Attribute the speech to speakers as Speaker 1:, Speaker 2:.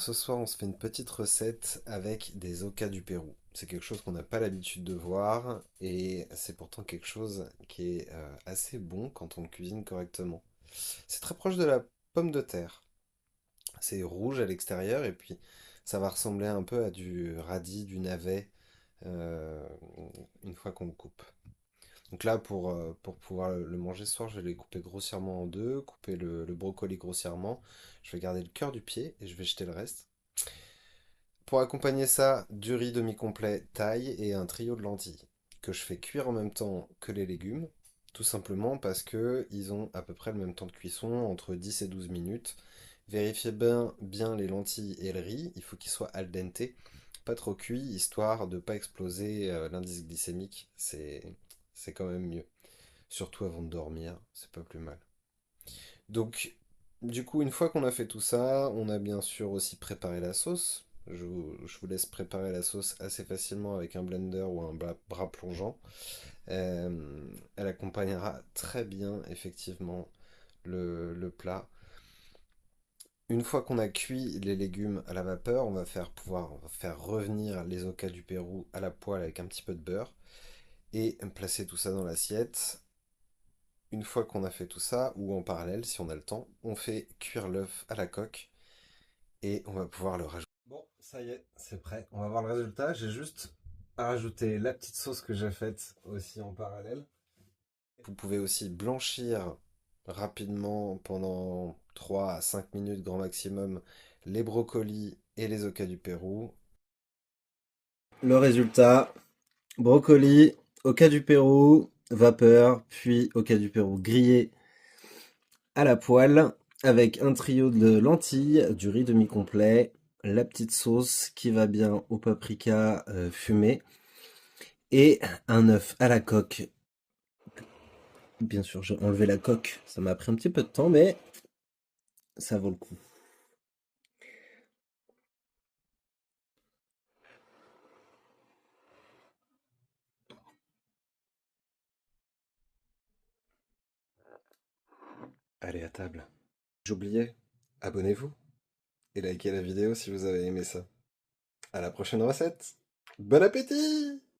Speaker 1: ce soir, on se fait une petite recette avec des okas du Pérou. C'est quelque chose qu'on n'a pas l'habitude de voir et c'est pourtant quelque chose qui est assez bon quand on le cuisine correctement. C'est très proche de la pomme de terre. C'est rouge à l'extérieur et puis ça va ressembler un peu à du radis, du navet euh, une fois qu'on le coupe. Donc là, pour pouvoir le manger ce soir, je vais les couper grossièrement en deux, couper le brocoli grossièrement. Je vais garder le cœur du pied et je vais jeter le reste. Pour accompagner ça, du riz demi-complet taille et un trio de lentilles que je fais cuire en même temps que les légumes, tout simplement parce que ils ont à peu près le même temps de cuisson, entre 10 et 12 minutes. Vérifiez bien les lentilles et le riz, il faut qu'ils soient al dente, pas trop cuits, histoire de ne pas exploser l'indice glycémique, c'est quand même mieux. Surtout avant de dormir, c'est pas plus mal. Donc, du coup, une fois qu'on a fait tout ça, on a bien sûr aussi préparé la sauce. Je vous laisse préparer la sauce assez facilement avec un blender ou un bras plongeant. Elle accompagnera très bien, effectivement, le plat. Une fois qu'on a cuit les légumes à la vapeur, on va faire revenir les okas du Pérou à la poêle avec un petit peu de beurre et placer tout ça dans l'assiette. Une fois qu'on a fait tout ça, ou en parallèle, si on a le temps, on fait cuire l'œuf à la coque et on va pouvoir le rajouter. Bon, ça y est, c'est prêt. On va voir le résultat. J'ai juste à rajouter la petite sauce que j'ai faite aussi en parallèle. Vous pouvez aussi blanchir rapidement pendant 3 à 5 minutes grand maximum les brocolis et les okas du Pérou. Le résultat, brocoli, okas du Pérou, vapeur, puis okas du Pérou grillé à la poêle avec un trio de lentilles, du riz demi-complet, la petite sauce qui va bien au paprika fumé et un œuf à la coque. Bien sûr, j'ai enlevé la coque, ça m'a pris un petit peu de temps, mais ça vaut le coup. Allez, à table. J'oubliais, abonnez-vous et likez la vidéo si vous avez aimé ça. À la prochaine recette. Bon appétit!